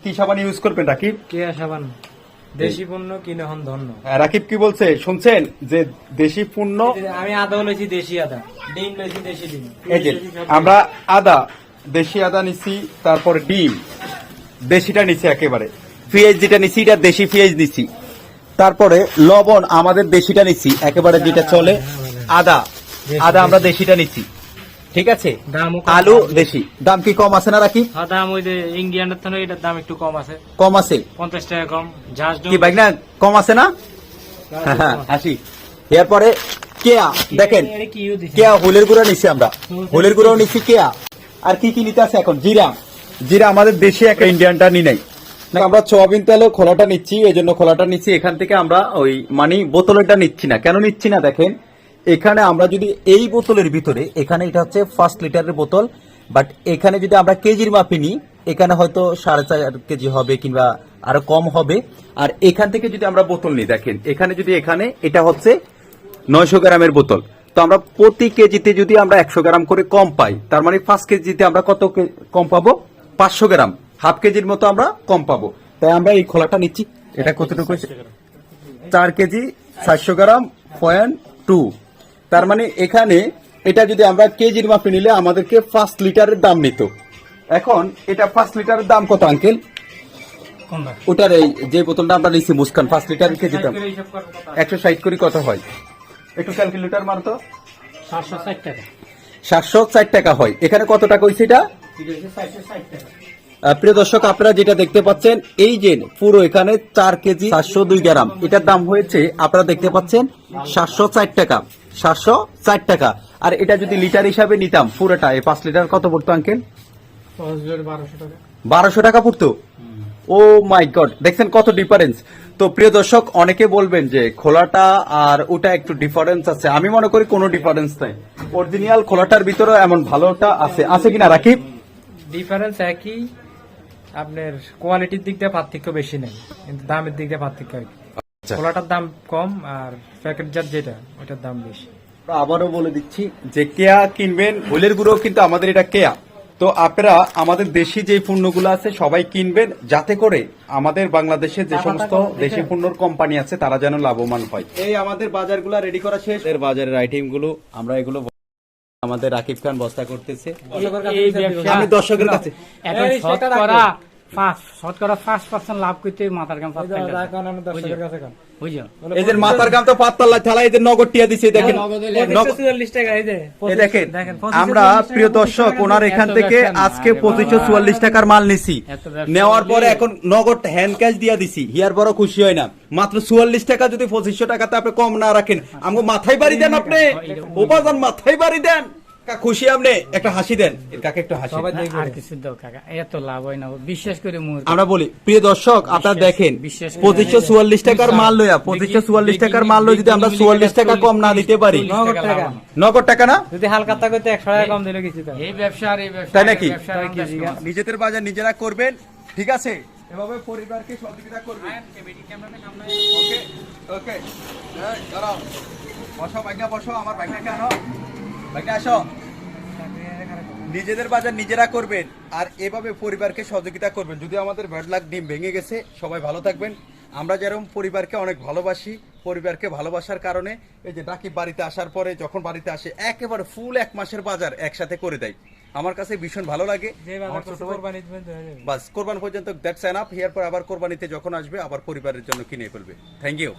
কি সাবান ইউজ করবেন রাকিব? কেয়া সাবান। দেশি পণ্য কিনে হন ধন্য। রাকিব কি বলছে শুনছেন যে দেশি পণ্য? আমি আদা লইছি দেশি আদা, ডিম লইছি দেশি ডিম। এই যে আমরা দেশি আদা নিছি, তারপর ডিম দেশিটা নিছি, একেবারে পেঁয়াজ যেটা নিছি এটা দেশি পেঁয়াজ নিছি, তারপরে লবণ আমাদের দেশিটা নিছি একেবারে যেটা চলে, আদা আমরা দেশিটা নিছি, ঠিক আছে। আলু দেশি। দাম কি কম আছে না রাকিব? দাম ওই যে ইন্ডিয়ানের থেকে এটার দাম একটু কম আছে। কম আছে 50 টাকা কম। জাস্ট কি ভাই না কম আছে না? আসি এরপরে কেয়া, দেখেন কেয়া হলের গুঁড়া নিছি, আমরা হলের গুঁড়াও নিছি, কেয়া। আর কি কি নিতে আছে এখন? জিরা আমাদের দেশে একটা ইন্ডিয়ানটা নি নাই। আমরা সোয়াবিন তেল খোলাটা নিচ্ছি, এই জন্য খোলাটা নিচ্ছি। এখান থেকে আমরা ওই বোতলেরটা নিচ্ছি না। কেন নিচ্ছি না? দেখেন এখানে আমরা যদি এই বোতলের ভিতরে, এখানে এটা হচ্ছে 5 লিটারের বোতল, বাট এখানে যদি আমরা কেজির মাপে নিই, এখানে হয়তো 4.5 কেজি হবে কিংবা আরো কম হবে। আর এখান থেকে যদি আমরা বোতল নিই, দেখেন এখানে এটা হচ্ছে 900 গ্রামের বোতল, তো আমরা প্রতি কেজিতে যদি আমরা 100 গ্রাম করে কম পাই, তার মানে 5 কেজিতে আমরা কত কম পাবো? 500 গ্রাম, হাফ কেজির মতো আমরা কম পাবো। তাই আমরা এই খোলাটা নিচ্ছি। এটা কতটুকু? 4 কেজি 700 গ্রাম 0.2। তার মানে এখানে এটা যদি আমরা কেজির মাপে নিলে আমাদেরকে 5 লিটারের দাম নিত। এখন এটা 5 লিটারের দাম কত আঙ্কেল? ওটার এই যে বোতলটা আমরা নিচ্ছি মুস্কান 5 লিটারের কেজি দাম 160 করে কত হয়? একটু ক্যালকুলেটর মারতো। 760 টাকা। 760 টাকা হয়। এখানে কত টাকা হয়েছে? এটা 460 টাকা। প্রিয় দর্শক, আপনারা যেটা দেখতে পাচ্ছেন, এই যে পুরো এখানে 4 কেজি 702 গ্রাম, এটার দাম হয়েছে আপনারা দেখতে পাচ্ছেন 760 টাকা। 760 টাকা। আর এটা যদি লিটার হিসাবে নিতাম পুরোটা, এই 5 লিটার কত পড়তো আঙ্কেল? 1200 টাকা। 1200 টাকা পড়তো। ও মাই গড, দেখছেন কত ডিফারেন্স। তো প্রিয় দর্শক, অনেকে বলবেন যে খোলাটা আর ওটা একটু ডিফারেন্স আছে। আমি মনে করি কোনো ডিফারেন্স নাই। অরিজিনাল খোলাটার ভিতরে এমন ভালোটা আছে কিনা রাকিব? ডিফারেন্স একই, আপনার কোয়ালিটির দিক দিয়ে পার্থক্য বেশি নেই, কিন্তু দামের দিক দিয়ে পার্থক্য হয়। খোলাটার দাম কম আর প্যাকেটজাত যেটা ওটার দাম বেশি। আবারও বলে দিচ্ছি যে কেয়া কিনবেন, হলের গুঁড়ো কিন্তু আমাদের এটা কেয়া। তো আপনারা আমাদের দেশি যে পণ্যগুলো আছে সবাই কিনবেন, যাতে করে আমাদের বাংলাদেশে যে সমস্ত দেশি পণ্যর কোম্পানি আছে তারা যেন লাভবান হয়। এই আমাদের বাজারগুলো রেডি করা শেষ। এর বাজারের আইটেমগুলো আমরা এগুলো আমাদের রাকিব খান বস্তা করতেছে। আমি দর্শকের কাছে এখন শতকরা 5% লাভ করতে মাথার গাম এই যে মাথার গাম তো পাতলা ঠেলা, এই যে নগদ টিয়া দিছে, দেখেন 45 টাকা। এই দেখেন আমরা প্রিয় দর্শক ওনার এখান থেকে আজকে 2544 টাকার মাল নিছি, নেওয়ার পরে এখন নগদ হ্যান্ড ক্যাশ দিয়া দিছি। হিয়ার বড় খুশি হয় না? মাত্র 44 টাকা যদি 2500 টাকাতে আপনি কম না রাখেন, আমাকে মাথায় বাড়ি দেন, আপনি ওবাজান মাথায় বাড়ি দেন। খুশি? আপনি একটা হাসি দেন, কাকে একটু হাসি। আর কিছু দাও কাকা, এত লাভ হয় না বিশ্বাস করে। আমরা বলি প্রিয় দর্শক, আপনারা দেখেন 2544 টাকার মাল লইয়া 2544 টাকার মাল লই যদি আমরা 44 টাকা কম না দিতে পারি, নগদ টাকা না, যদি হালকা টাকা হইতে 100 টাকা কম দিলে কিছু এই ব্যবসা আর এই ব্যবসা, তাই নাকি? নিজেদের বাজার নিজেরা করবেন, ঠিক আছে? এভাবে পরিবারকে সহযোগিতা করবেন। ওকে ওকে, দাঁড়াও, বসো ভাইনা, বসো। আমার ভাইনাকে আনো, ভাইনা আসো। নিজেদের বাজার নিজেরা করবেন আর এভাবে পরিবারকে সহযোগিতা করবেন। যদি আমাদের ব্যাড লাক ডিম ভেঙে গেছে, সবাই ভালো থাকবেন। আমরা যেরকম পরিবারকে অনেক ভালোবাসি, পরিবারকে ভালোবাসার কারণে এই যে রাকিব বাড়িতে আসার পরে যখন বাড়িতে আসে একেবারে ফুল 1 মাসের বাজার একসাথে করে দেয়। আমার কাছে ভীষণ ভালো লাগে। বাস কোরবানি পর্যন্ত দ্যাটস এনাফ। এরপর আবার কোরবানিতে যখন আসবে আবার পরিবারের জন্য কিনে ফেলবে। Thank you.